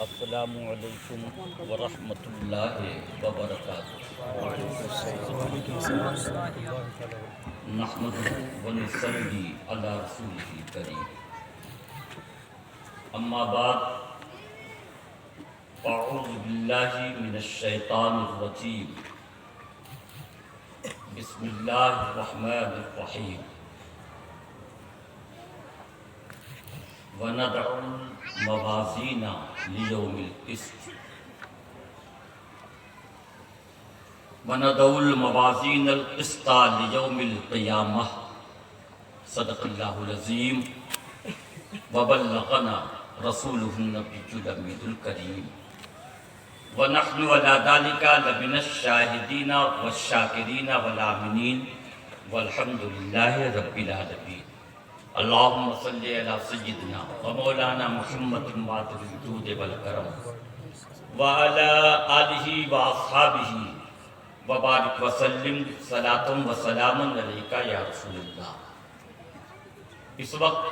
السلام علیکم ورحمۃ اللہ وبرکاتہ۔ نحمدہ ونصلی علی رسولہ الکریم، اما بعد، اعوذ باللہ من الشیطان الرجیم، بسم اللہ الرحمن الرحیم۔ وَنَضَعُ الْمَوَازِينَ لِيَوْمِ الْقِسْطِ وَنَضَعُ الْمَوَازِينَ الْقِسْطَ لِيَوْمِ الْقِيَامَةِ صدق اللہ العظیم وبلغنا رسولہ النبی الامین الکریم ونحن علی ذلک لمن الشاہدین والشاکرین والآمنین والحمد للہ رب العالمین۔ اللہم صلی علی سیدنا و مولانا محمد مادر الجود والکرم وعلی آلہ و اصحابہ وبارک وسلم صلاۃ و سلام علیکہ یا رسول اللہ۔ اس وقت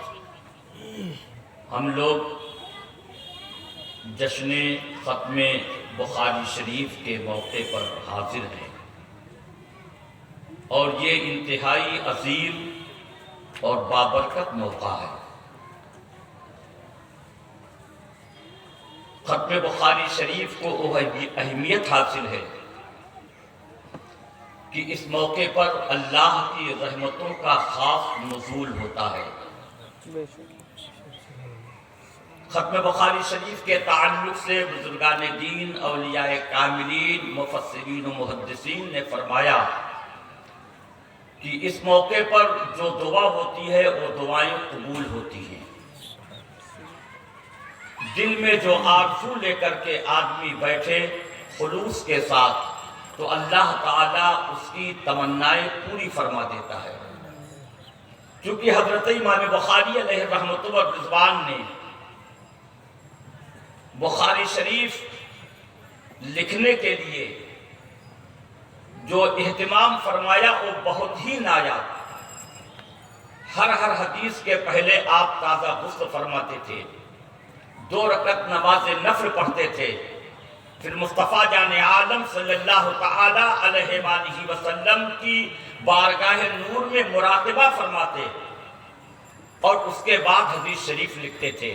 ہم لوگ جشن ختم بخاری شریف کے موقع پر حاضر ہیں، اور یہ انتہائی عظیم اور بابرکت موقع ہے۔ ختم بخاری شریف کو وہ اہمیت حاصل ہے کہ اس موقع پر اللہ کی رحمتوں کا خاص نزول ہوتا ہے۔ ختم بخاری شریف کے تعلق سے بزرگان دین، اولیاء کاملین، مفسرین و محدثین نے فرمایا کہ اس موقع پر جو دعا ہوتی ہے وہ دعائیں قبول ہوتی ہیں۔ دل میں جو آرزو لے کر کے آدمی بیٹھے خلوص کے ساتھ، تو اللہ تعالیٰ اس کی تمنائیں پوری فرما دیتا ہے۔ چونکہ حضرت امام بخاری علیہ رحمۃ و رضوان نے بخاری شریف لکھنے کے لیے جو اہتمام فرمایا وہ بہت ہی نایاب۔ ہر حدیث کے پہلے آپ تازہ غسل فرماتے تھے، 2 رکعت نماز نفل پڑھتے تھے، پھر مصطفیٰ جان عالم صلی اللہ تعالی علیہ وآلہ وسلم کی بارگاہ نور میں مراقبہ فرماتے، اور اس کے بعد حدیث شریف لکھتے تھے۔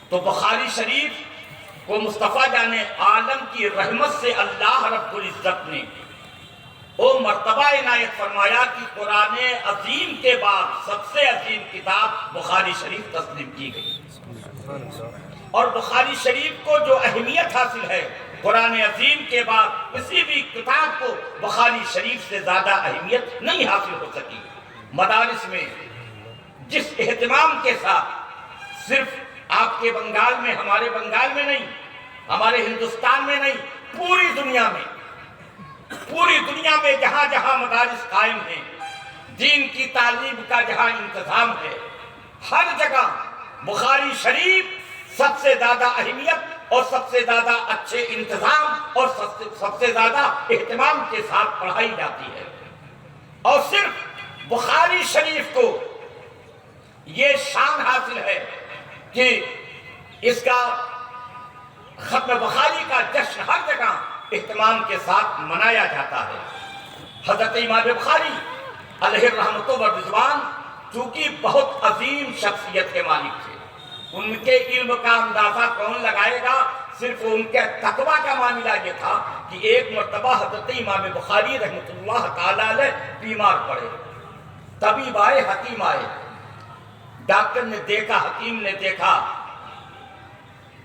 تو بخاری شریف کو مصطفیٰ جان عالم کی رحمت سے اللہ رب العزت نے وہ مرتبہ عنایت فرمایا کہ قرآن عظیم کے بعد سب سے عظیم کتاب بخاری شریف تسلیم کی گئی۔ اور بخاری شریف کو جو اہمیت حاصل ہے، قرآن عظیم کے بعد کسی بھی کتاب کو بخاری شریف سے زیادہ اہمیت نہیں حاصل ہو سکی۔ مدارس میں جس اہتمام کے ساتھ صرف آپ کے بنگال میں، ہمارے بنگال میں نہیں، ہمارے ہندوستان میں نہیں، پوری دنیا میں جہاں جہاں مدارس قائم ہیں، دین کی تعلیم کا جہاں انتظام ہے، ہر جگہ بخاری شریف سب سے زیادہ اہمیت اور سب سے زیادہ اچھے انتظام اور سب سے زیادہ اہتمام کے ساتھ پڑھائی جاتی ہے۔ اور صرف بخاری شریف کو یہ شان حاصل ہے کہ اس کا ختم بخاری کا جشن ہر جگہ اہتمام کے ساتھ منایا جاتا ہے۔ حضرت امام بخاری علیہ رحمۃ و رضوان چونکہ بہت عظیم شخصیت کے مالک تھے، ان کے علم کا اندازہ کون لگائے گا؟ صرف ان کے تقویٰ کا معاملہ یہ تھا کہ ایک مرتبہ حضرت امام بخاری رحمۃ اللہ تعالی علیہ بیمار پڑے، طبیب آئے، حکیم آئے، ڈاکٹر نے دیکھا، حکیم نے دیکھا،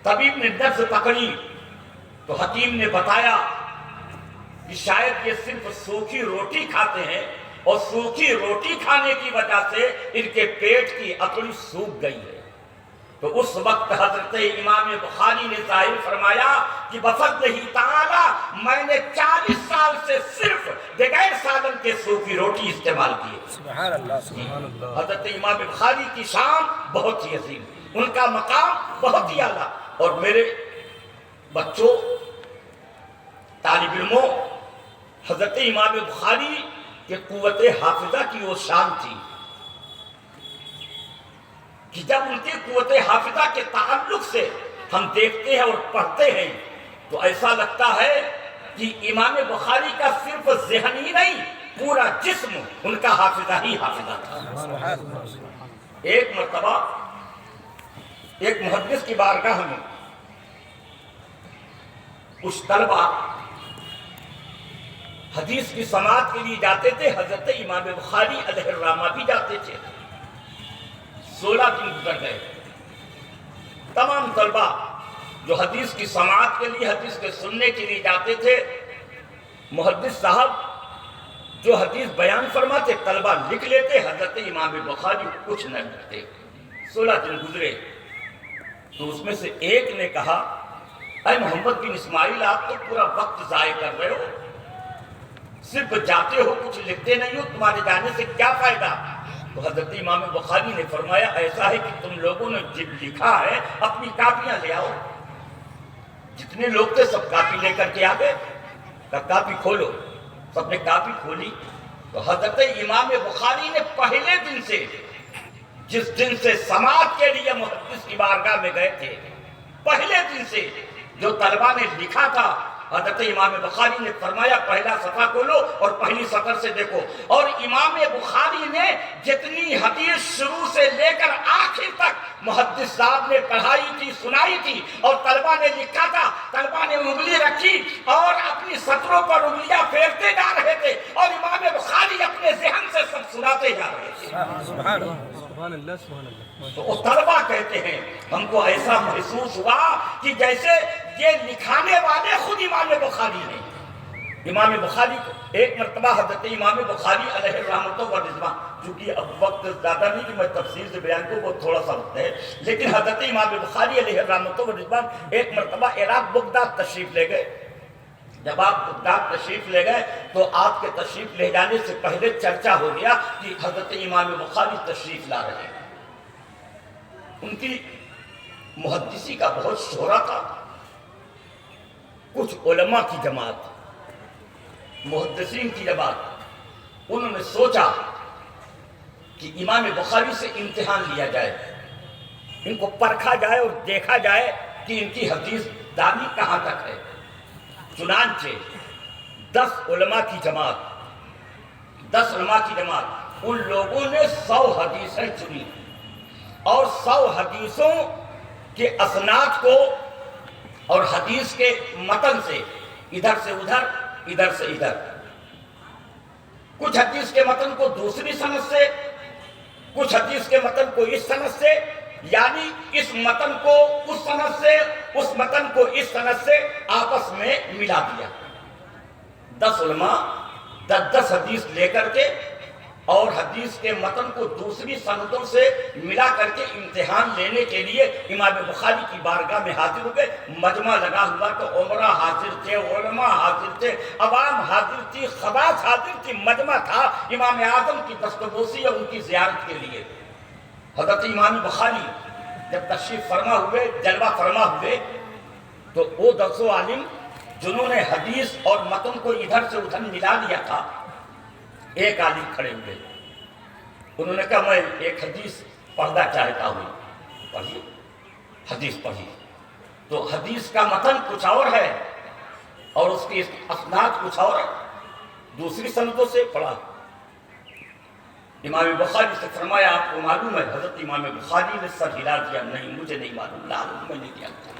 طبیب نے نبض پکڑی تو حکیم نے بتایا کہ شاید یہ صرف سوکھی روٹی کھاتے ہیں، اور سوکھی روٹی کھانے کی وجہ سے ان کے پیٹ کی اکڑی سوکھ گئی ہے۔ تو اس وقت حضرت امام بخاری نے ظاہر فرمایا کہ بفضلہ تعالی میں نے 40 سال سے صرف بغیر سالن کے سوکھی روٹی استعمال کی۔ سبحان اللہ، سبحان اللہ۔ حضرت امام بخاری کی شان بہت ہی عظیم، ان کا مقام بہت ہی اعلیٰ۔ اور میرے بچوں، طالب علموں، حضرت امام بخاری کہ قوت حافظہ کی وہ شان تھی کہ جب ان کی قوت حافظہ کے تعلق سے ہم دیکھتے ہیں اور پڑھتے ہیں تو ایسا لگتا ہے کہ امام بخاری کا صرف ذہن ہی نہیں، پورا جسم ان کا حافظہ ہی حافظہ تھا۔ ایک مرتبہ ایک محدث کی بارگاہ میں کچھ طلبہ حدیث کی سماعت کے لیے جاتے تھے، حضرت امام بخاری علیہ الرحمہ بھی جاتے تھے۔ 16 دن گزر گئے، تمام طلبہ جو حدیث کی سماعت کے لیے، حدیث کے سننے کے لیے جاتے تھے، محدث صاحب جو حدیث بیان فرماتے طلبہ لکھ لیتے، حضرت امام بخاری کچھ نہ لکھتے۔ 16 دن گزرے تو اس میں سے ایک نے کہا، اے محمد بن اسماعیل، آپ تو پورا وقت ضائع کر رہے ہو، صرف جاتے ہو، کچھ لکھتے نہیں ہو، تمہارے جانے سے کیا فائدہ؟ تو حضرت امام بخاری نے فرمایا، ایسا ہے کہ تم لوگوں نے جب لکھا ہے اپنی کاپیاں لے آؤ۔ جتنے لوگ تھے سب کاپی لے کر کے آ گئے، کاپی کھولو، سب نے کاپی کھولی تو حضرت امام بخاری نے پہلے دن سے، جس دن سے سماعت کے لیے محدث کی بارگاہ میں گئے تھے، پہلے دن سے جو طلبہ نے لکھا تھا، حضرت امام بخاری نے فرمایا پہلا صفحہ کھولو اور پہلی سطر سے دیکھو۔ اور امام بخاری نے جتنی حدیث شروع سے لے کر آخر تک محدث صاحب نے پڑھائی تھی، سنائی تھی، اور طلبہ نے لکھا تھا، طلبہ نے انگلی رکھی اور اپنی سطروں پر انگلیاں پھیرتے جا رہے تھے اور امام بخاری اپنے ذہن سے سب سناتے جا رہے تھے۔ سبحان اللہ سبحان اللہ۔ تو وہ طلبہ کہتے ہیں ہم کو ایسا محسوس ہوا کہ جیسے یہ لکھانے والے خود امام بخاری ہیں۔ امام بخاری کو ایک مرتبہ حضرت امام بخاری علیہ الرحمۃ والرضوان، چونکہ اب وقت زیادہ نہیں کہ میں تفصیل سے بیان کو، بہت تھوڑا سا وقت ہے، لیکن حضرت امام بخاری علیہ الرحمۃ والرضوان ایک مرتبہ عراق بغداد تشریف لے گئے۔ جب آپ بغداد تشریف لے گئے تو آپ کے تشریف لے جانے سے پہلے چرچا ہو گیا کہ حضرت امام بخاری تشریف لا رہے ہیں۔ ان کی محدثی کا بہت شہرہ تھا۔ کچھ علماء کی جماعت، محدثین کی جماعت، انہوں نے سوچا کہ امام بخاری سے امتحان لیا جائے، ان کو پرکھا جائے اور دیکھا جائے کہ ان کی حدیث دانی کہاں تک ہے۔ چنانچہ 10 علماء کی جماعت ان لوگوں نے 100 حدیثیں چنی اور 100 حدیثوں کے اسناد کو اور حدیث کے متن سے ادھر سے ادھر، ادھر سے ادھر، کچھ حدیث کے متن کو دوسری سند سے، کچھ حدیث کے متن کو اس سند سے، یعنی اس متن کو اس سند سے، اس متن کو اس سند سے آپس میں ملا دیا۔ 10 علماء 10 حدیث لے کر کے اور حدیث کے متن کو دوسری سندوں سے ملا کر کے امتحان لینے کے لیے امام بخاری کی بارگاہ میں حاضر ہو گئے۔ مجمع لگا ہوا تو عمرہ حاضر تھے، علماء حاضر تھے، عوام حاضر تھی، خواص حاضر تھی، مجمع تھا امام اعظم کی دستبوسی اور ان کی زیارت کے لیے۔ حضرت امام بخاری جب تشریف فرما ہوئے، جلوہ فرما ہوئے، تو وہ 10 عالم جنہوں نے حدیث اور متن کو ادھر سے ادھر ملا دیا تھا، ایک عالم کھڑے ہوئے، انہوں نے کہا میں ایک حدیث پڑھنا چاہتا ہوں۔ پڑھیے، حدیث پڑھیے۔ تو حدیث کا متن کچھ اور ہے اور اس کی اسناد کچھ اور ہے، دوسری سندوں سے پڑھا۔ امام بخاری سے فرمایا آپ کو معلوم ہے؟ حضرت امام بخاری نے سر ہلا دیا، نہیں مجھے نہیں معلوم، میں نہیں جانتا۔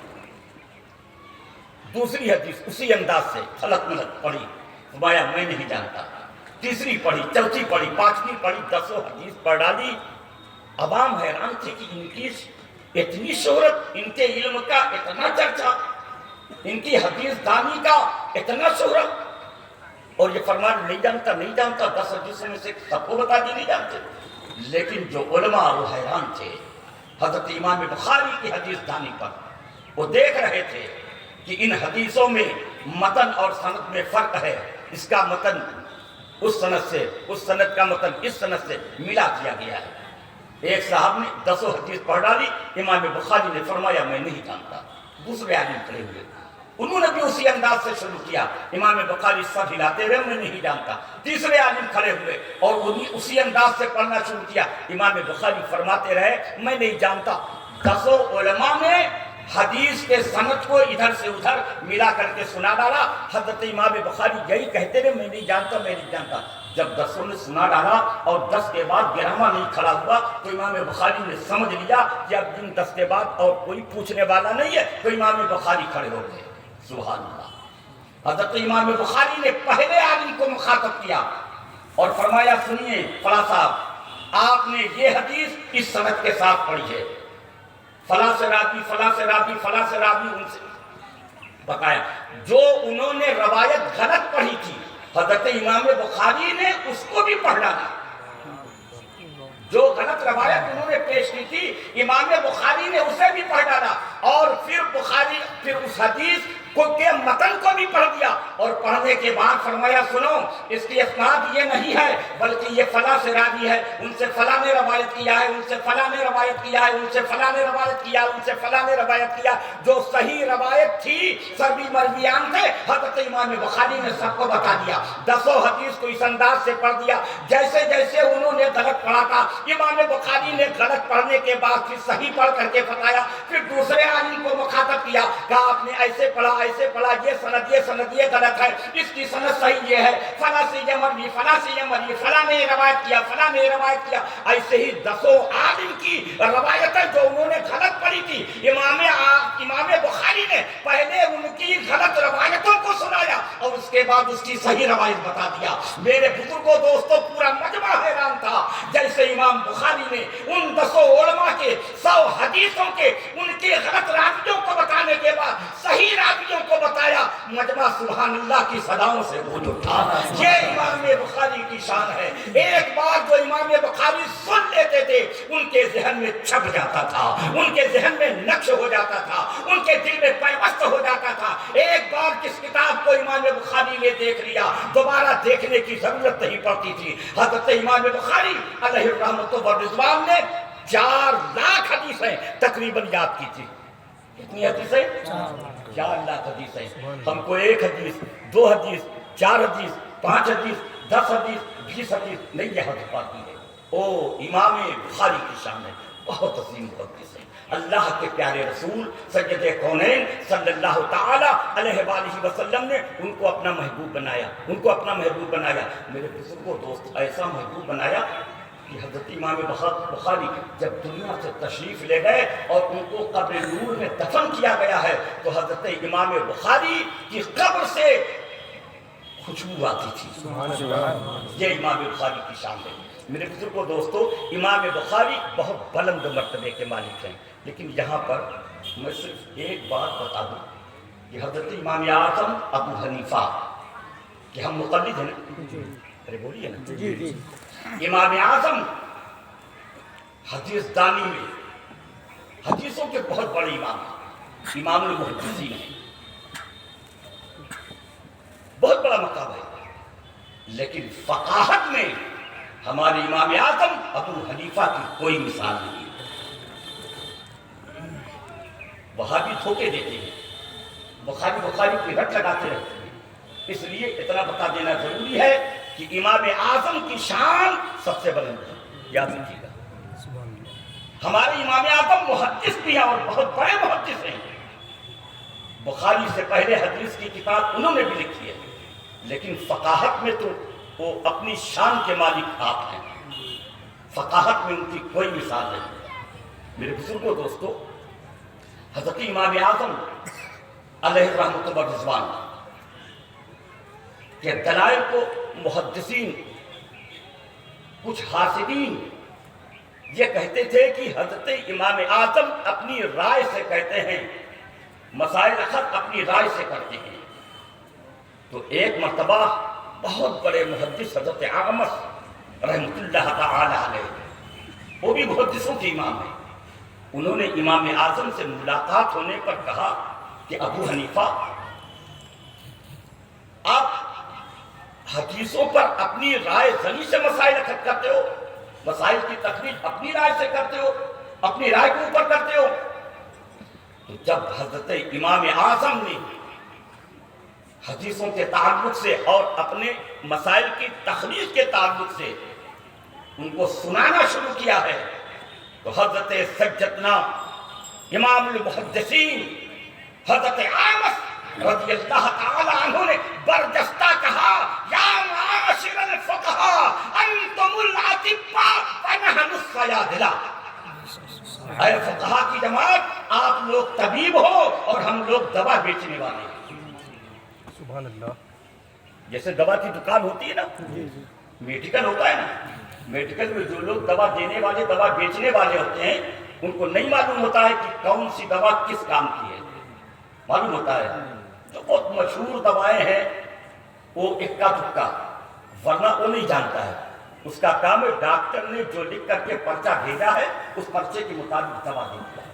دوسری حدیث اسی انداز سے خلط ملط پڑھی، فرمایا میں نہیں جانتا۔ تیسری پڑھی، چوتھی پڑھی، پانچویں پڑھی، 10 حدیث پڑھ ڈالی۔ عوام حیران تھے کہ ان کی اتنی شہرت، ان کے علم کا اتنا چرچا، ان کی حدیث دانی کا اتنا شہرت، اور یہ فرمان نہیں جانتا 10 حدیثوں میں سے سب کو بتا دی نہیں جانتے۔ لیکن جو علماء وہ حیران تھے حضرت امام بخاری کی حدیث دانی پر، وہ دیکھ رہے تھے کہ ان حدیثوں میں متن اور سند میں فرق ہے، اس کا متن اس سند سے، اس سند کا متن اس سند سے ملا دیا گیا ہے۔ ایک صاحب نے 10 حدیث پڑھ ڈالی، امام بخاری نے فرمایا میں نہیں جانتا۔ دوسرے عالم کھڑے ہوئے، انہوں نے بھی اسی انداز سے شروع کیا، امام بخاری سر ہلاتے ہوئے میں نہیں جانتا۔ تیسرے عالم کھڑے ہوئے اور انہیں اسی انداز سے پڑھنا شروع کیا، امام بخاری فرماتے رہے میں نہیں جانتا۔ 10 علماء میں حدیث کے سند کو ادھر سے ادھر ملا کر کے سنا ڈالا. حضرت امام بخاری یہی کہتے رہے میں نہیں جانتا. جب 10 نے سنا ڈالا اور 10 کے بعد 11واں نہیں کھڑا ہوا تو امام بخاری نے سمجھ لیا کہ اب جن 10 کے بعد اور کوئی پوچھنے والا نہیں ہے, تو امام بخاری کھڑے ہو گئے. سبحان اللہ. حضرت امام بخاری نے پہلے عالم کو مخاطب کیا اور فرمایا سنیے فلاں صاحب, آپ نے یہ حدیث اس سند کے ساتھ پڑھی ہے, فلاں سے راوی فلاں سے راوی فلاں سے راوی, ان سے بتایا. جو انہوں نے روایت غلط پڑھی تھی حضرت امام بخاری نے اس کو بھی پڑھ ڈالا. جو غلط روایت انہوں نے پیش کی تھی امام بخاری نے اسے بھی پڑھ ڈالا, اور پھر اس حدیث کے متن کو بھی پڑھ دیا, اور پڑھنے کے بعد فرمایا سنو اس کی اسناد یہ نہیں ہے بلکہ یہ فلاں سے راوی ہے, ان سے فلاں نے روایت کیا ہے, ان سے فلاں نے روایت کیا ہے, ان سے فلاں نے روایت کیا, ان سے فلاں نے روایت کیا. جو صحیح روایت تھی سروی مرویان سے حضرت امام بخاری نے سب کو بتا دیا. 10 حدیث کو اس انداز سے پڑھ دیا جیسے جیسے انہوں نے غلط پڑھا تھا. امام بخاری نے غلط پڑھنے کے بعد پھر صحیح پڑھ کر کے بتایا. پھر دوسرے عالم کو مخاطب کیا, کہا آپ نے ایسے پڑھا, یہ سند یہ غلط ہے, اس کی سند صحیح یہ ہے, فلاں سے یہ مروی, فلاں سے یہ مروی, فلاں نے روایت کیا, فلاں نے روایت کیا. ایسے ہی 10 عالم کی روایتیں جو انہوں نے غلط پڑھی تھی امام بخاری نے پہلے ان کی غلط روایتوں کو سنایا اور اس کے بعد اس کی صحیح روایت بتا دیا. میرے بزرگوں دوستوں پورا مجمع حیران تھا جیسے امام بخاری نے ان 10 علماء کے 100 حدیثوں کے ان کے غلط راویوں کو بتانے کے بعد صحیح راویوں کو بتایا. مجمع سبحان اللہ کی صداؤں سے گونج اٹھا. یہ امام بخاری کی شان ہے. ایک بار جو امام بخاری سن لیتے تھے ان کے ذہن میں چھپ جاتا تھا, ان کے ذہن میں نقش ہو جاتا تھا, ان کے دل میں پیوست ہو جاتا تھا. ایک بار کس کتاب کو امام بخاری نے دیکھ لیا دوبارہ دیکھنے کی ضرورت نہیں پڑتی تھی. حضرت امام بخاری علیہ الرحمۃ والرضوان نے 4 لاکھ حدیثیں تقریباً یاد کی تھی. کتنی حدیثیں؟ 4 لاکھ حدیثیں. ہم کو 1 حدیث 2 حدیث 4 حدیث 5 حدیث 10 حدیث 20 حدیث نہیں یاد ہو پاتی ہے. او امام بخاری کی شان ہے, بہت عظیم محدث ہے. اللہ کے پیارے رسول سید کونین صلی اللہ تعالی علیہ وآلہ وسلم نے ان کو اپنا محبوب بنایا, ان کو اپنا محبوب بنایا. میرے بزرگوں دوست ایسا محبوب بنایا کہ حضرت امام بخاری جب دنیا سے تشریف لے گئے اور ان کو قبر نور میں دفن کیا گیا ہے تو حضرت امام بخاری کی قبر سے خوشبو آتی تھی. یہ امام بخاری کی شان ہے. میرے بزرگوں دوستو امام بخاری بہت بلند مرتبے کے مالک ہیں, لیکن یہاں پر میں صرف ایک بات بتا دوں کہ حضرت امام اعظم ابو حنیفہ کہ ہم مقلد ہیں نا, ارے بولیے نا, امام اعظم حدیث دانی میں حدیثوں کے بہت بڑے امام ہیں, امام المحدثین ہیں, بہت بڑا مقام ہے. لیکن فقاہت میں ہمارے امام اعظم ابو حنیفہ کی کوئی مثال نہیں. وہابی دھوکے دیتے ہیں, بخاری کی رٹ لگاتے رہتے ہیں. اس لیے اتنا بتا دینا ضروری ہے کہ امام اعظم کی شان سب سے بلند ہے, یاد رکھیے گا. ہمارے امام اعظم محدث بھی ہیں اور بہت بڑے محدث ہیں. بخاری سے پہلے حدیث کی کتاب انہوں نے بھی لکھی ہے, لیکن فقاہت میں تو وہ اپنی شان کے مالک آپ ہیں. فقاہت میں ان کی کوئی مثال نہیں. میرے بزرگوں دوستو حضرت امام اعظم علیہ الرحمۃ والرضوان کے دلائل کو محدثین کچھ حاسدین یہ کہتے تھے کہ حضرت امام اعظم اپنی رائے سے کہتے ہیں, مسائل اخذ اپنی رائے سے کرتے ہیں. تو ایک مرتبہ بہت بڑے محدث حضرت اعمش رحمۃ اللہ تعالی علیہ, وہ بھی محدثوں کے امام ہیں, انہوں نے امام اعظم سے ملاقات ہونے پر کہا کہ ابو حنیفہ آپ حدیثوں پر اپنی رائے زنی سے مسائل اخذ کرتے ہو, مسائل کی تخریج اپنی رائے سے کرتے ہو, اپنی رائے کے اوپر کرتے ہو. تو جب حضرت امام اعظم نے حدیثوں کے تعلق سے اور اپنے مسائل کی تخریج کے تعلق سے ان کو سنانا شروع کیا ہے تو حضرت سیدنا امام المحدثین حضرت عامر رضی اللہ تعالی عنہ نے برجستہ کہا یا معاشر الفقہاء انتم الاطباء ونحن الصیادلہ، اے فقہا کی جماعت آپ لوگ طبیب ہو اور ہم لوگ دوا بیچنے والے ہیں۔ سبحان اللہ۔ جیسے دوا کی دکان ہوتی ہے نا، میڈیکل ہوتا ہے نا، میڈیکل میں جو لوگ دوا دینے والے دوا بیچنے والے ہوتے ہیں ان کو نہیں معلوم ہوتا ہے کہ کون سی دوا کس کام کی ہے، معلوم ہوتا ہے جو بہت مشہور دوائیں ہیں وہ اکا دکا، ورنہ وہ نہیں جانتا ہے، اس کا کام ہے ڈاکٹر نے جو لکھ کر کے پرچہ بھیجا ہے اس پرچے کے مطابق دوا دے دیا۔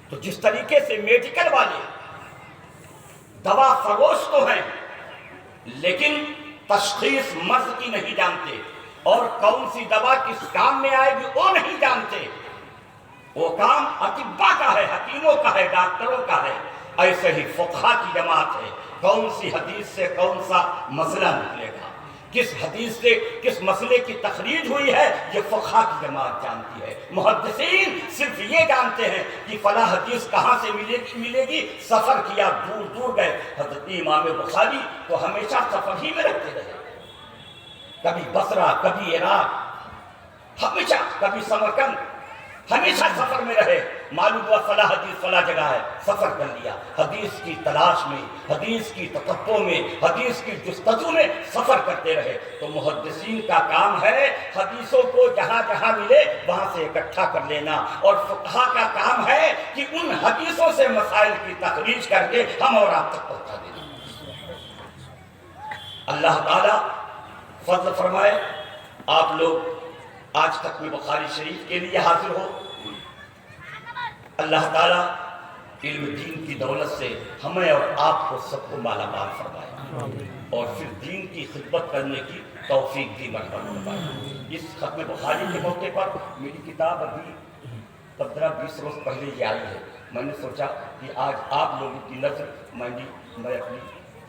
تو جس طریقے سے میڈیکل والے دوا فروش تو ہیں لیکن تشخیص مرض کی نہیں جانتے اور کون سی دوا کس کام میں آئے گی وہ نہیں جانتے، وہ کام اطباء کا ہے، حکیموں کا ہے، ڈاکٹروں کا ہے۔ ایسے ہی فقہا کی جماعت ہے، کون سی حدیث سے کون سا مسئلہ نکلے گا، کس حدیث سے کس مسئلے کی تخریج ہوئی ہے، یہ فقہا کی جماعت جانتی ہے۔ محدثین صرف یہ جانتے ہیں کہ فلاں حدیث کہاں سے ملے گی، سفر کیا، دور دور گئے۔ حضرت امام بخاری تو ہمیشہ سفر ہی میں رہتے رہے، کبھی بصرہ، کبھی عراق، ہمیشہ کبھی سمرقند، ہمیشہ سفر میں رہے۔ معلوم ہوا فلاں حدیث فلاں جگہ ہے، سفر کر لیا، حدیث کی تلاش میں، حدیث کی تتبع میں، حدیث کی جستجو میں سفر کرتے رہے۔ تو محدثین کا کام ہے حدیثوں کو جہاں جہاں ملے وہاں سے اکٹھا کر لینا، اور فقہا کا کام ہے کہ ان حدیثوں سے مسائل کی تخریج کر کے ہم اور آپ تک پہنچا دینا۔ اللہ تعالیٰ فضل فرمائے آپ لوگ آج تک میں بخاری شریف کے لیے حاضر ہو، اللہ تعالیٰ علم دین کی دولت سے ہمیں اور آپ کو سب کو مالا مال فرمائے اور پھر دین کی خدمت کرنے کی توفیق بھی مرحبا فرمائے۔ اس ختم بخاری کے موقع پر میری کتاب ابھی 15-20 روز پہلے یہ آئی ہے، میں نے سوچا کہ آج آپ لوگوں کی نظر میں اپنی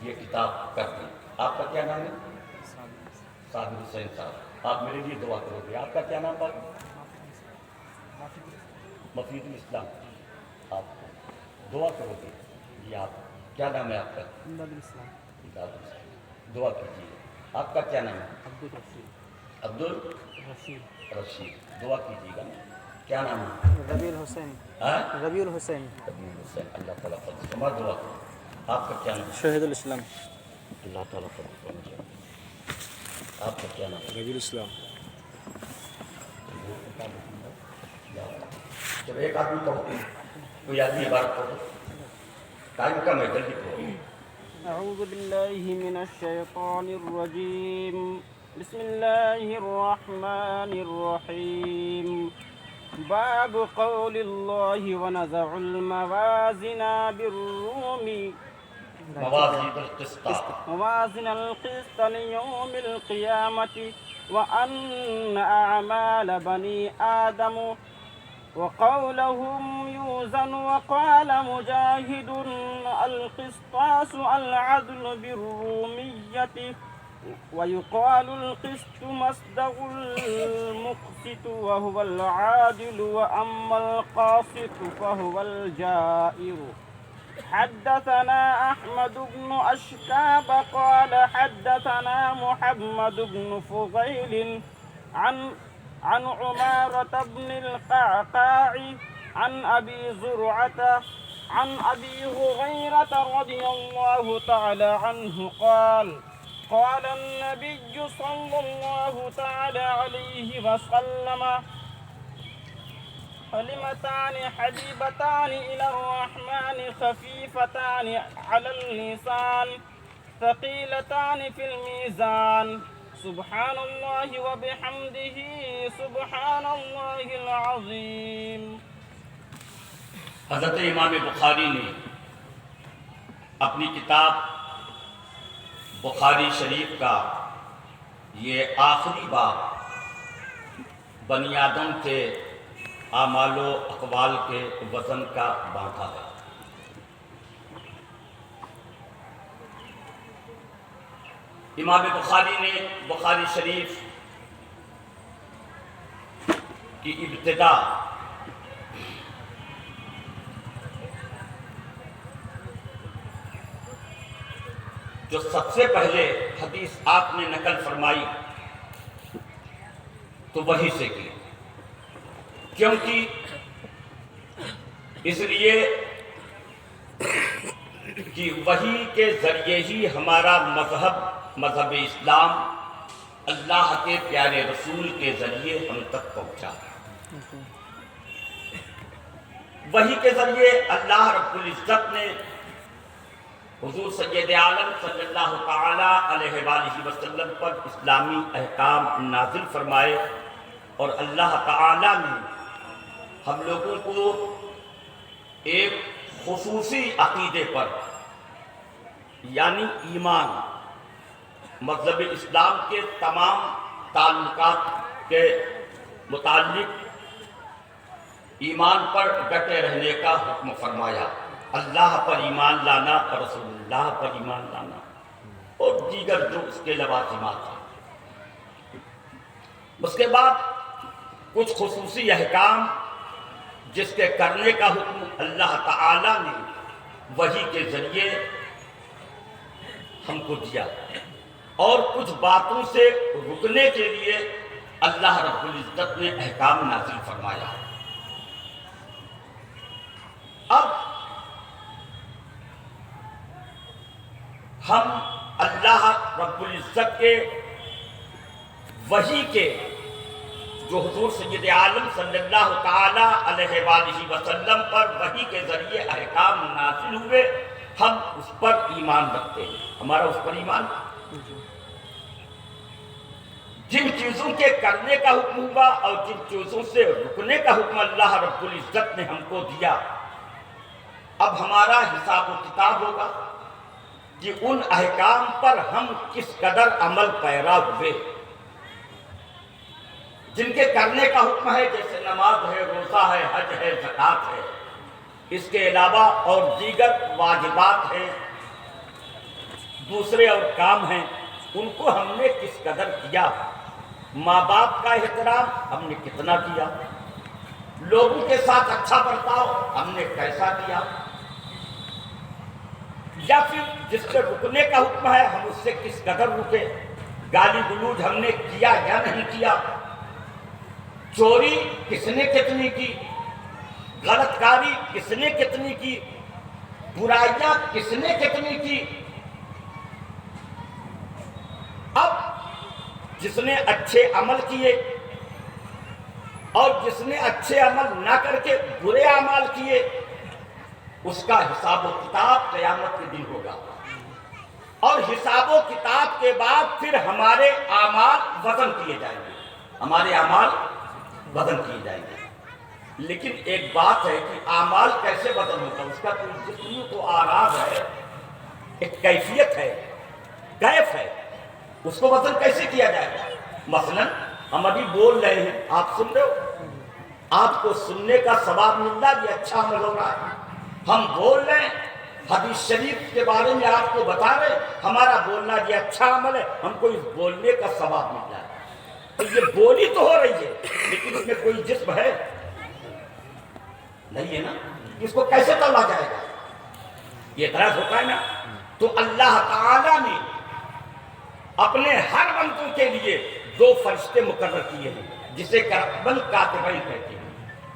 یہ کتاب کر دوں۔ آپ کا کیا نام ہے؟ صابر حسین صاحب، آپ میرے لیے دعا کرو گے۔ آپ کا کیا نام ہے؟ مفید الاسلام، آپ دعا کرو گے؟ یہ آپ کیا نام ہے آپ کا؟ امداد الاسلام، دعا کیجیے۔ آپ کا کیا نام ہے؟ عبد الرشید، دعا کیجیے گا۔ کیا نام ہے؟ ربیع الحسین۔ ربیع الحسین، اللہ تعالیٰ فضل فرما، دعا کرو۔ آپ کا کیا نام ہے؟ شہید الاسلام۔ اللہ تعالیٰ فضل فرما۔ آپ کا کیا نام ہے؟ ربیع الاسلام۔ جب ایک آدمی کہو کوئی آدمی عبارت کرو، ٹائم کم ہے، جلدی کرو۔ اعوذ باللہ من الشیطان الرجیم، بسم اللہ الرحمن الرحیم، باب قول اللہ ونضع الموازن بالروم موازن القسط لیوم القیامة وأن أعمال بني آدم وقولهم يوزن، وقال مجاهد القسطاس العدل بالرومية، ويقال القسط مصدر المقسط وهو العادل، وأما القاسط فهو الجائر. حدثنا أحمد بن أشكاب قال حدثنا محمد بن فضيل عن عمارة بن القعقاع عن أبي زرعة عن أبي هريرة رضي الله تعالى عنه قال قال النبي صلى الله تعالى عليه وسلم كلمتان حبيبتان إلى الرحمن خفيفتان على اللسان ثقيلتان في الميزان، سبحان الله وبحمده سبحان الله العظيم۔ حضرت امام بخاری نے اپنی کتاب بخاری شریف کا یہ آخری باب بنی آدم کے اعمال و اقوال کے وزن کا بانٹا ہے۔ امام بخاری نے بخاری شریف کی ابتدا جو سب سے پہلے حدیث آپ نے نقل فرمائی تو وہی سے کی، کیونکہ اس لیے کہ وہی کے ذریعے ہی ہمارا مذہب اسلام اللہ کے پیارے رسول کے ذریعے ہم تک پہنچا۔ وہی کے ذریعے اللہ رب العزت نے حضور سید عالم صلی اللہ تعالی علیہ وآلہ وسلم پر اسلامی احکام نازل فرمائے، اور اللہ تعالی نے ہم لوگوں کو ایک خصوصی عقیدے پر، یعنی ایمان، مذہب اسلام کے تمام تعلقات کے متعلق ایمان پر ڈٹے رہنے کا حکم فرمایا۔ اللہ پر ایمان لانا اور رسول اللہ پر ایمان لانا اور دیگر جو اس کے لوازمات ہیں۔ اس کے بعد کچھ خصوصی احکام جس کے کرنے کا حکم اللہ تعالی نے وحی کے ذریعے ہم کو دیا، اور کچھ باتوں سے رکنے کے لیے اللہ رب العزت نے احکام نازل فرمایا۔ اب ہم اللہ رب العزت کے وحی کے جو حضور سید عالم صلی اللہ تعالی علیہ وآلہ وسلم پر وحی کے ذریعے احکام نازل ہوئے، ہم اس پر ایمان رکھتے ہیں، ہمارا اس پر ایمان۔ جن چیزوں کے کرنے کا حکم ہوا اور جن چیزوں سے رکنے کا حکم اللہ رب العزت نے ہم کو دیا، اب ہمارا حساب و کتاب ہوگا کہ ان احکام پر ہم کس قدر عمل پیرا ہوئے۔ جن کے کرنے کا حکم ہے، جیسے نماز ہے، روزہ ہے، حج ہے، زکوٰۃ ہے، اس کے علاوہ اور دیگر واجبات ہیں، دوسرے اور کام ہیں، ان کو ہم نے کس قدر کیا۔ ماں باپ کا احترام ہم نے کتنا کیا، لوگوں کے ساتھ اچھا برتاؤ ہم نے کیسا کیا، یا پھر جس سے رکنے کا حکم ہے ہم اس سے کس قدر رکے، گالی گلوج ہم نے کیا یا نہیں کیا، چوری کس نے کتنی کی، غلط کاری کس نے کتنی کی، برائیاں کس نے کتنی کی۔ اب جس نے اچھے عمل کیے اور جس نے اچھے عمل نہ کر کے برے اعمال کیے، اس کا حساب و کتاب قیامت کے دن ہوگا، اور حساب و کتاب کے بعد پھر ہمارے اعمال وزن کیے جائیں گے، ہمارے اعمال وزن کیے جائیں گے۔ لیکن ایک بات ہے کہ اعمال کیسے وزن ہوتا ہے، اس کا کوئی جسمی تو آراز ہے، ایک کیفیت ہے، کیف ہے، اس کو وزن کیسے کیا جائے گا؟ مثلا ہم ابھی بول رہے ہیں، آپ سن رہے ہو، آپ کو سننے کا ثواب مل رہا ہے، یہ اچھا عمل ہو رہا ہے۔ ہم بول رہے ہیں، حدیث شریف کے بارے میں آپ کو بتا رہے ہیں، ہمارا بولنا یہ اچھا عمل ہے، ہم کو اس بولنے کا ثواب مل رہا ہے۔ تو یہ بولی تو ہو رہی ہے، لیکن اس میں کوئی جسم ہے نہیں ہے نا، اس کو کیسے تولا جائے گا؟ یہ اعتراض ہوتا ہے نا۔ تو اللہ تعالی نے اپنے ہر بندوں کے لیے دو فرشتے مقرر کیے ہیں، جسے کربن کاتبین کہتے ہیں۔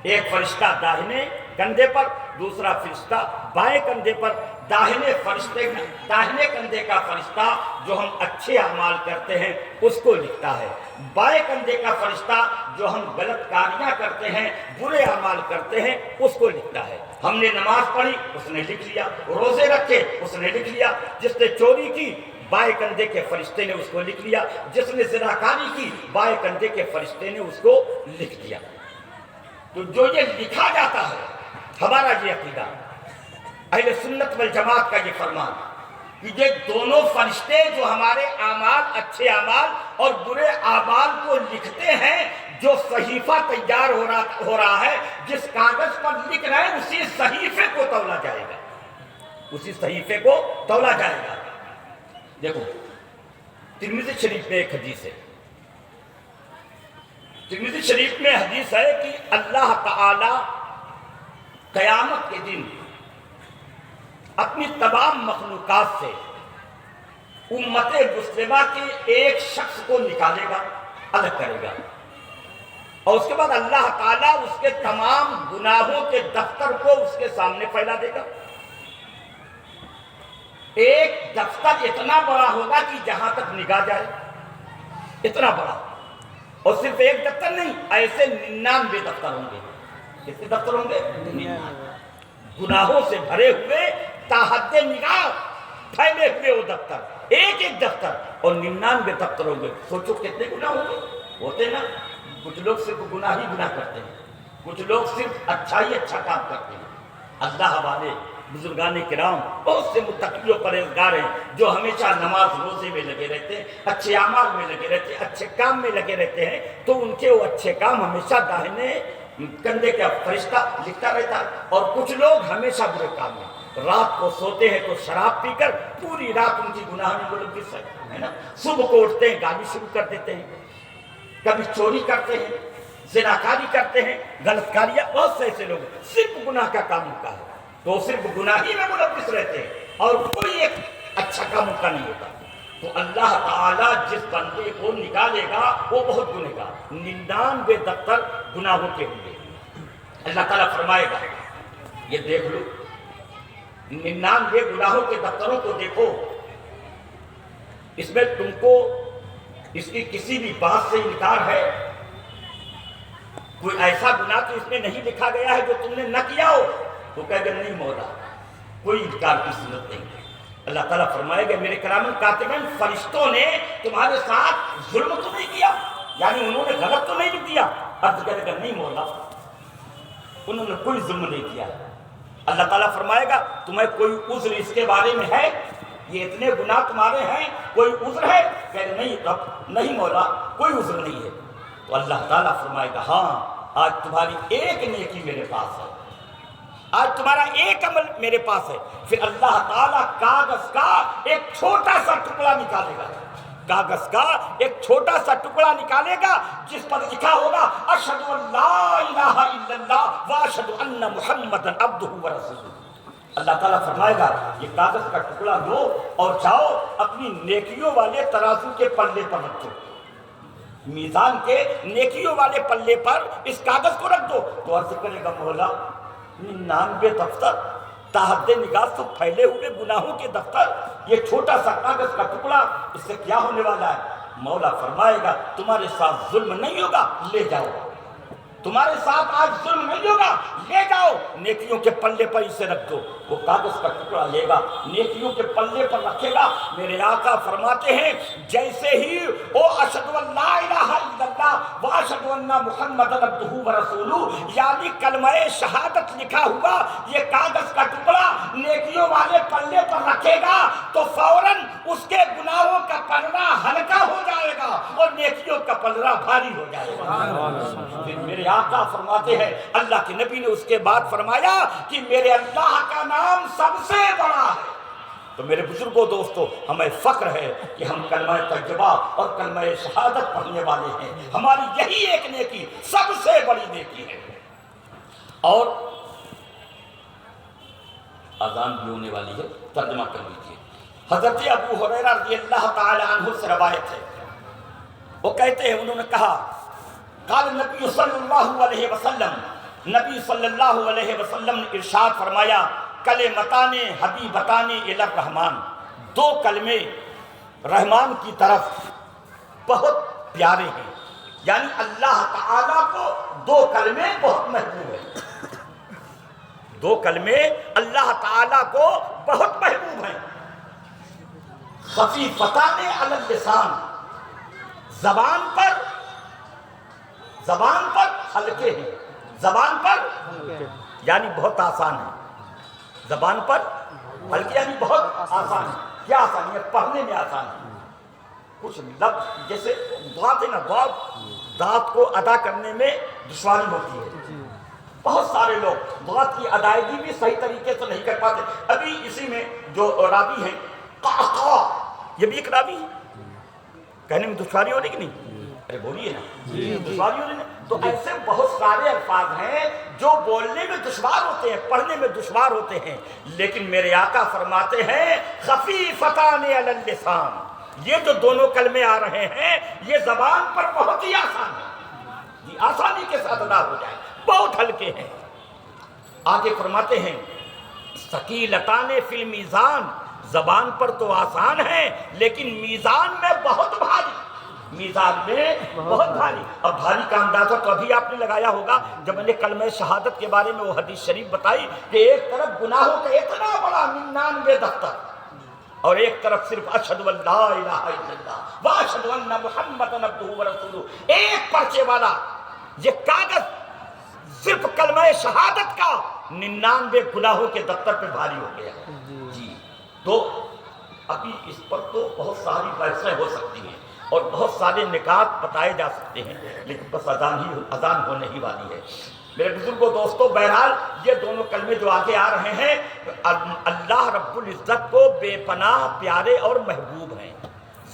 ایک فرشتہ داہنے کندھے پر، دوسرا فرشتہ بائیں کندھے پر۔ داہنے کندھے کا فرشتہ جو ہم اچھے اعمال کرتے ہیں اس کو لکھتا ہے، بائیں کندھے کا فرشتہ جو ہم غلط کاریاں کرتے ہیں، برے اعمال کرتے ہیں، اس کو لکھتا ہے۔ ہم نے نماز پڑھی، اس نے لکھ لیا، روزے رکھے، اس نے لکھ لیا۔ جس نے چوری کی، بائیں کندھے کے فرشتے نے اس کو لکھ لیا۔ جس نے زناکاری کی، بائیں کندھے کے فرشتے نے اس کو لکھ دیا۔ تو جو یہ لکھا جاتا ہے، ہمارا یہ عقیدہ، اہل سنت والجماعت کا یہ فرمان کہ یہ دونوں فرشتے جو ہمارے اعمال، اچھے اعمال اور برے اعمال کو لکھتے ہیں، جو صحیفہ تیار ہو رہا ہے، جس کاغذ پر لکھ رہے ہیں، اسی صحیفے کو تولا جائے گا، اسی صحیفے کو تولا جائے گا۔ دیکھو ترمذی شریف میں ایک حدیث ہے، ترمذی شریف میں حدیث ہے کہ اللہ تعالی قیامت کے دن اپنی تمام مخلوقات سے امت مسلمہ کے ایک شخص کو نکالے گا، الگ کرے گا، اور اس کے بعد اللہ تعالیٰ اس کے تمام گناہوں کے دفتر کو اس کے سامنے پھیلا دے گا۔ ایک دفتر اتنا بڑا ہوگا کہ جہاں تک نگاہ جائے، اتنا بڑا، اور صرف ایک دفتر نہیں، ایسے 99 دفتر ہوں گے۔ کتنے دفتر ہوں گے؟ 99 گناہوں سے بھرے ہوئے، تاحد نگاہ پھیلے ہوئے وہ دفتر، ایک ایک دفتر، اور 99 دفتر ہوں گے۔ سوچو کتنے گناہ ہوں گے۔ ہوتے نا کچھ لوگ صرف گناہ ہی گناہ کرتے ہیں، کچھ لوگ صرف اچھا ہی اچھا کام کرتے ہیں۔ اللہ والے بزرگان کرام بہت سے متقی و پرہیزگار ہیں جو ہمیشہ نماز روزے میں لگے رہتے ہیں، اچھے اعمال میں لگے رہتے ہیں، اچھے کام میں لگے رہتے ہیں، تو ان کے وہ اچھے کام ہمیشہ داہنے کندھے کا فرشتہ لکھتا رہتا ہے۔ اور کچھ لوگ ہمیشہ برے کام میں، رات کو سوتے ہیں تو شراب پی کر پوری رات ان کی گناہ میں ملوث ہے نا، صبح کو اٹھتے ہیں گالی شروع کر دیتے ہیں، کبھی چوری کرتے ہیں، زناکاری کرتے ہیں، غلط کاریاں، بہت سے ایسے لوگ صرف گناہ کا کام ان کا ہے، تو صرف گناہ ہی میں ملوث رہتے ہیں اور کوئی ایک اچھا کام ان کا نہیں ہوتا۔ تو اللہ تعالیٰ جس بندے کو نکالے گا وہ بہت گنہگار، 99 دفتر گناہوں کے ہوں گے۔ اللہ تعالیٰ فرمائے گا یہ دیکھ لو، 99 گناہوں کے دفتروں کو دیکھو، اس میں تم کو اس کی کسی بھی بات سے انکار ہے؟ کوئی ایسا گناہ تو اس میں نہیں لکھا گیا ہے جو تم نے نہ کیا ہو؟ تو کہے گا نہیں مولا، کوئی انکار کی صورت نہیں۔ اللہ تعالیٰ فرمائے گا میرے کرام کاتبین، فرشتوں نے تمہارے ساتھ ظلم تو نہیں کیا، یعنی انہوں نے غلط تو نہیں لکھ دیا؟ عرض کرے گا نہیں مولا، انہوں نے کوئی ظلم نہیں کیا۔ اللہ تعالیٰ فرمائے گا تمہیں کوئی عذر اس کے بارے میں ہے؟ یہ اتنے گناہ تمہارے ہیں، کوئی عذر ہے؟ کہے گا نہیں رب، نہیں مولا، کوئی عذر نہیں ہے۔ تو اللہ تعالیٰ فرمائے گا ہاں، آج تمہاری ایک نیکی میرے پاس ہے، آج تمہارا ایک عمل میرے پاس ہے۔ پھر اللہ تعالیٰ کاغذ کا ایک چھوٹا سا ٹکڑا نکالے گا، کاغذ کا ایک چھوٹا سا ٹکڑا نکالے گا جس پر لکھا ہوگا اشہد ان لا الہ الا اللہ واشہد ان محمدا عبدہ ورسولہ۔ اللہ تعالیٰ فرمائے گا یہ کاغذ کا ٹکڑا لو اور جاؤ اپنی نیکیوں والے ترازو کے پلے پر رکھو، میزان کے نیکیوں والے پلے پر اس کاغذ کو رکھ دو۔ تو عرض کرے گا مولا 99 دفتر، تاحد نگاہ سب پھیلے ہوئے گناہوں کے دفتر، یہ چھوٹا سا کاغذ کا ٹکڑا، اس سے کیا ہونے والا ہے؟ مولا فرمائے گا تمہارے ساتھ ظلم نہیں ہوگا، لے جاؤ، تمہارے ساتھ آج ظلم نہیں ہوگا، لے جاؤ، نیکیوں کے پلے پر اسے رکھ دو۔ وہ کاغذ کا ٹکڑا لے گا، نیکیوں کے پلے پر رکھے گا۔ میرے آقا فرماتے ہیں جیسے ہی او اشہد ان لا الہ الا اللہ واشہد ان محمدا عبدہ ورسولہ، یعنی کلمہ شہادت لکھا ہوا یہ کاغذ کا ٹکڑا نیکیوں والے پلے پر رکھے گا تو فوراً اس کے گناہوں کا پلڑا ہلکا ہو جائے گا اور نیکیوں کا پلڑا بھاری ہو جائے گا۔ پھر میرے آقا فرماتے ہیں اللہ کے نبی نے اس کے بعد فرمایا کہ میرے اللہ کا نام سب سے بڑا ہے۔ تو میرے بزرگوں دوستو، ہمیں فخر ہے کہ ہم کلمہ طیبہ اور کلمہ شہادت پڑھنے والے ہیں، ہماری یہی ایک نیکی سب سے بڑی نیکی ہے۔ اور اذان بھی ہونے والی ہے، ترجمہ کر لیجیے۔ حضرت ابو ہریرہ رضی اللہ تعالی عنہ سے روایت ہے، وہ کہتے ہیں انہوں نے کہا قال نبی صلی اللہ علیہ وسلم، نبی صلی اللہ علیہ وسلم نے ارشاد فرمایا کلمتان حبیبتان الی الرحمن، دو کلمے رحمان کی طرف بہت پیارے ہیں، یعنی اللہ تعالیٰ کو دو کلمے بہت محبوب ہیں، دو کلمے اللہ تعالیٰ کو بہت محبوب ہیں۔ خفیفتان علی اللسان، زبان پر ہلکے ہیں، زبان پر یعنی بہت آسان ہے، زبان پر ہلکے یعنی بہت آسان ہے۔ کیا آسان ہے؟ پڑھنے میں آسان ہے، کچھ لفظ جیسے دعات ہے نا، دعات کو ادا کرنے میں دشواری ہوتی ہے، بہت سارے لوگ دعات کی ادائیگی بھی صحیح طریقے سے نہیں کر پاتے۔ ابھی اسی میں جو راوی ہیں قعقاع، یہ بھی ایک راوی ہے، کہنے میں دشواری ہو رہی کہ نہیں؟ ارے بولیے نا، دشواری ہو رہی نا؟ تو ایسے بہت سارے الفاظ ہیں جو بولنے میں دشوار ہوتے ہیں، پڑھنے میں دشوار ہوتے ہیں، لیکن میرے آقا فرماتے ہیں خفیفتان علی اللسان، یہ جو دونوں کلمے آ رہے ہیں یہ زبان پر بہت ہی آسان ہے، جی آسانی کے ساتھ ادا ہو جائے، بہت ہلکے ہیں۔ آگے فرماتے ہیں ثقیلتان فی المیزان، زبان پر تو آسان ہے لیکن میزان میں بہت بھاری، میزان میں بہت بھاری۔ اب بھاری کا اندازہ تو ابھی آپ نے لگایا ہوگا جب میں نے کلمہ شہادت کے بارے میں وہ حدیث شریف بتائی کہ ایک طرف گناہوں کا اتنا بڑا 99 دفتر اور ایک طرف صرف اشہد ان لا الہ الا اللہ واشہد ان محمدًا عبدہ ورسولہ، ایک پرچے والا یہ کاغذ صرف کلمہ شہادت کا 99 گناہوں کے دفتر پہ بھاری ہو گیا۔ جی تو ابھی اس پر تو بہت ساری بحثیں ہو سکتی ہیں اور بہت سارے نکات بتائے جا سکتے ہیں، لیکن بس اذان ہونے ہی والی ہے۔ میرے بزرگوں دوستوں، بہرحال یہ دونوں کلمے جو آگے آ رہے ہیں اللہ رب العزت کو بے پناہ پیارے اور محبوب ہیں،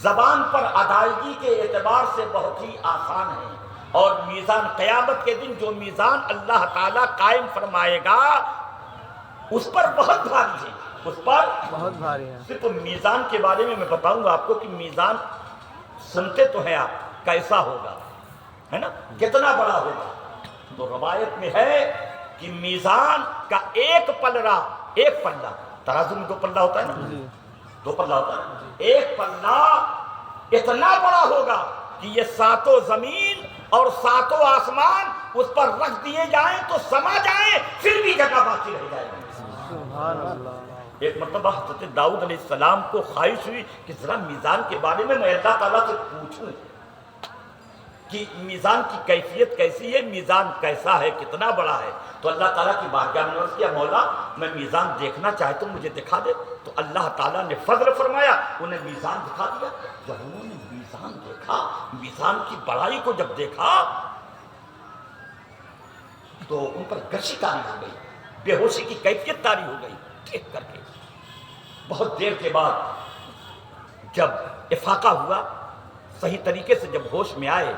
زبان پر ادائیگی کے اعتبار سے بہت ہی آسان ہیں، اور میزان قیامت کے دن جو میزان اللہ تعالیٰ قائم فرمائے گا اس پر بہت بھاری ہے، اس پر بہت بھاری ہے۔ صرف میزان کے بارے میں بتاؤں گا آپ کو کہ میزان سنتے تو ہیں آپ کیسا ہوگا، ہے نا، کتنا بڑا ہوگا۔ تو روایت میں ہے کہ میزان کا ایک پلہ، ترازو میں 2 پلہ ہوتا ہے نا، 2 پلہ ہوتا ہے، ایک پلہ اتنا بڑا ہوگا کہ یہ 7 زمین اور 7 آسمان اس پر رکھ دیے جائیں تو سما جائیں پھر بھی جگہ باقی رہ جائے گی۔ سبحان اللہ۔ ایک مرتبہ حضرت داؤد علیہ السلام کو خواہش ہوئی کہ ذرا میزان کے بارے میں اللہ تعالیٰ سے پوچھوں کہ میزان کی کیفیت کیسی ہے، میزان کیسا ہے، کتنا بڑا ہے۔ تو اللہ تعالیٰ کی بارگاہ میں عرض کیا مولا میں میزان دیکھنا چاہتا ہوں، مجھے دکھا دے۔ تو اللہ تعالیٰ نے فضل فرمایا، انہیں میزان دکھا دیا۔ جب انہوں نے میزان دیکھا، میزان کی بڑائی کو جب دیکھا تو ان پر گشی طاری ہو گئی، بے ہوشی کی کیفیت طاری ہو گئی دیکھ کر کے۔ بہت دیر کے بعد جب افاقہ ہوا، صحیح طریقے سے جب ہوش میں آئے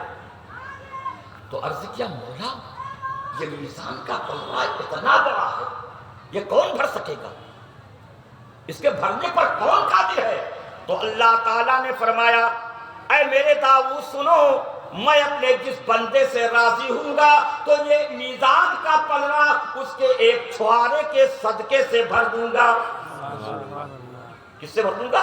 تو عرض کیا مولا یہ میزان کا پلہ اتنا بڑا ہے، یہ کون بھر سکے گا، اس کے بھرنے پر کون قادر ہے؟ تو اللہ تعالیٰ نے فرمایا اے میرے داؤد سنو، میں اپنے جس بندے سے راضی ہوں گا تو یہ میزان کا پلڑا اس کے ایک چھوارے کے صدقے سے بھر دوں گا۔ کس سے بھر دوں گا؟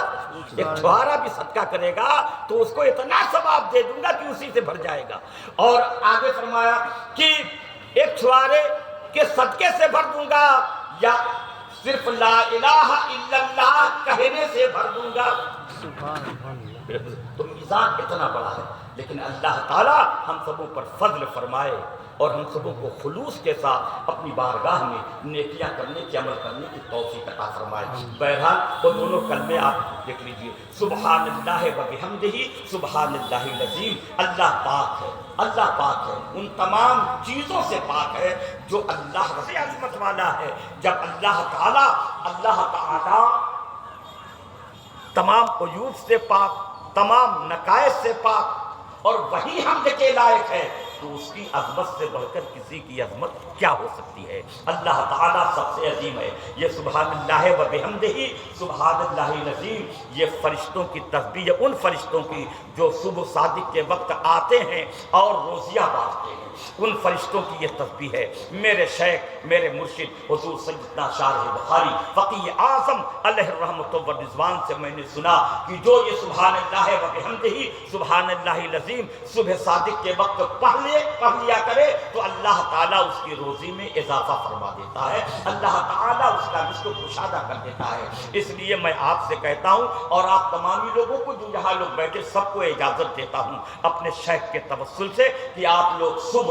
ایک چھوارا بھی صدقہ کرے گا تو اس کو اتنا ثواب دے دوں گا کہ اسی سے بھر جائے گا۔ اور آگے فرمایا کہ ایک چھوارے کے صدقے سے بھر دوں گا یا صرف لا الہ الا اللہ کہنے سے بھر دوں گا۔ تو میزان اتنا بڑا ہے، لیکن اللہ تعالیٰ ہم سبوں پر فضل فرمائے اور ہم سبوں کو خلوص کے ساتھ اپنی بارگاہ میں نیکیاں کرنے کی، عمل کرنے کی توفیق عطا فرمائے۔ بہرحال وہ دونوں کلمے آپ دیکھ لیجئے، سبحان اللہ و بحمدہ سبحان اللہ العظیم۔ اللہ پاک ہے، اللہ پاک ہے، ان تمام چیزوں سے پاک ہے جو اللہ سے عظمت والا ہے۔ جب اللہ تعالیٰ تمام عیوب سے پاک، تمام نقائص سے پاک اور وہی حمد کے لائق ہے تو اس کی عظمت سے بڑھ کر کسی کی عظمت کیا ہو سکتی ہے؟ اللہ تعالیٰ سب سے عظیم ہے۔ یہ سبحان اللہ و بحمدہ سبحان اللہ العظیم، یہ فرشتوں کی تسبیح ہے، ان فرشتوں کی جو صبح صادق کے وقت آتے ہیں اور روزیہ بانٹتے ہیں، ان فرشتوں کی یہ تسبیح ہے۔ میرے شیخ، میرے مرشد حضور سیدنا شارح بخاری فقیہ اعظم علیہ الرحمۃ والرضوان سے میں نے سنا کہ جو یہ سبحان اللہ و بحمدہ سبحان اللہ العظیم صبح صادق کے وقت پڑھ لیا کرے تو اللہ تعالیٰ اس کی روزی میں اضافہ فرما دیتا ہے، اللہ تعالیٰ اس کا رزق کشادہ کر دیتا ہے۔ اس لیے میں آپ سے کہتا ہوں اور آپ تمامی لوگوں کو جو یہاں لوگ بیٹھے سب کو اجازت دیتا ہوں اپنے شیخ کے توسل سے کہ آپ لوگ صبح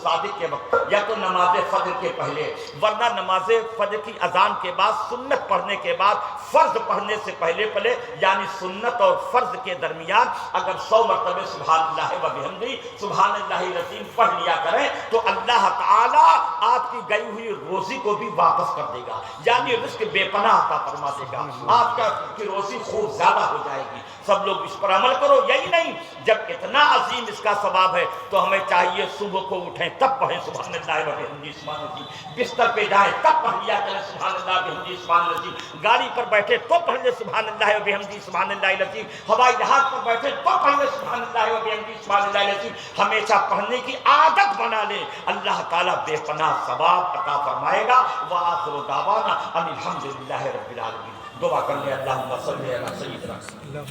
صادق کے وقت یا تو نماز فجر کے پہلے، ورنہ نماز فجر کی اذان کے بعد، سنت پڑھنے کے بعد، فرض پڑھنے سے پہلے یعنی سنت اور فرض کے درمیان اگر 100 مرتبہ سبحان اللہ و بحمدہ سبحان اللہ العظیم پڑھ لیا کریں تو اللہ تعالیٰ آپ کی گئی ہوئی روزی کو بھی واپس کر دے گا، یعنی رزق بے پناہ عطا فرما دے گا، آپ کی روزی خوب زیادہ ہو جائے گی۔ سب لوگ اس پر عمل کرو۔ یہی نہیں، جب اتنا عظیم اس کا ثواب ہے تو ہمیں چاہیے صبح کو اٹھیں تب پڑھیں سبحان اللہ وبحمدہ سبحان اللہ، بستر پہ جائیں تب پڑھ لیا کریں سبحان اللہ وبحمدہ سبحان اللہ، گاڑی پر بیٹھے تو پڑھ لیں سبحان اللہ وبحمدہ سبحان اللہ العظیم، ہوائی جہاز پر بیٹھے تو پڑھ لیں سبحان اللہ وبحمدہ سبحان اللہ العظیم، ہمیشہ پڑھنے کی عادت بنا لیں، اللہ تعالیٰ بے پناہ ثواب عطا فرمائے گا۔ وآخر دعوانا ان الحمد للہ رب العالمین۔ دعا کر لیں اللہم صلی علی سیدنا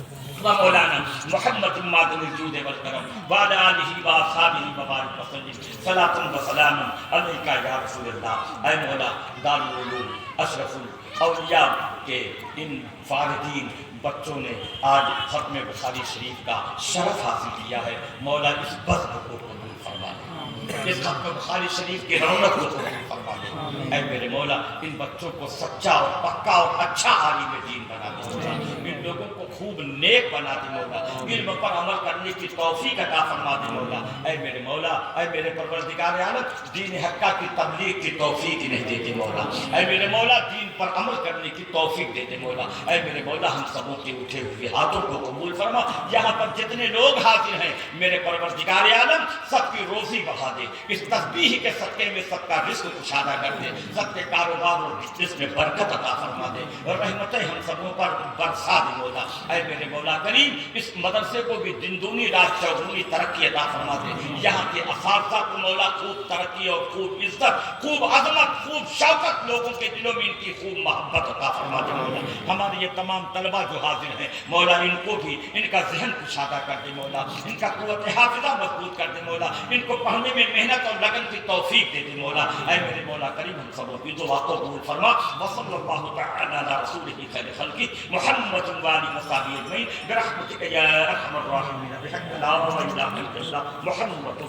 مولانا محمد معدن الجود والکرم وعلی آلہ واصحابہ وبارک وسلم صلاۃ و سلام علیکہ یا رسول اللہ۔ اے مولا دار العلوم اشرف الاولیاء کے ان فارغین بچوں نے آج ختم بخاری شریف کا شرف حاصل کیا ہے، مولا اس بزم کو قبول فرما لے، اس ختم بخاری شریف کی رونق کو قبول فرما لے۔ اے میرے مولا ان بچوں کو سچا اور پکا اور اچھا عالم دین بنا دے مولا، ان لوگوں کو خوب نیک بنا دے مولا، علم پر عمل کرنے کی توفیق عطا فرما دے مولا۔ اے میرے مولا، اے میرے پروردگار عالم، دین حقہ کی تبلیغ کی توفیق نہیں دیتے مولا، اے میرے مولا دین پر عمل کرنے کی توفیق دیتے مولا۔ اے میرے مولا ہم سبوں کے اٹھے ہوئے ہاتھوں کو قبول فرما، یہاں پر جتنے لوگ حاضر ہیں میرے پروردگار عالم سب کی روزی بڑھا دے، اس تسبیح کے صدقے میں سب کا رزق کشادہ کر دے، سب کے کاروبار اور بزنس میں برکت عطا فرما دے، اور رحمتیں ہم سبوں پر برسا دے مولا۔ اے میرے مولا کریم اس مدرسے کو بھی دن دونی رات چوگنی ترقی عطا فرما دے، یہاں کے اساتذہ کو مولا خوب ترقی اور خوب عزت، خوب عظمت، خوب شوکت، لوگوں کے دلوں میں ان کی خوب محبت عطا فرما دے مولا۔ ہمارے یہ تمام طلبہ جو حاضر ہیں مولا ان کو بھی ان کا ذہن کشادہ کر دے مولا، ان کا قوت حافظہ مضبوط کر دے مولا، ان کو پڑھنے میں محنت اور لگن کی توفیق دے دے مولا۔ اے میرے مولا کریم ہم سبوں کی دعا کو قبول فرما، وصلی اللہ تعالی علی رسولہ خیر خلقہ محمد و آلہ وصحبہ اجمعین برحمتک یا ارحم الراحمین بحق لا الہ الا انت محمد۔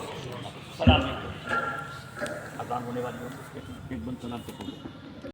سلام علیکم۔ اذان ہونے والی ہے، ایک بند سلام سے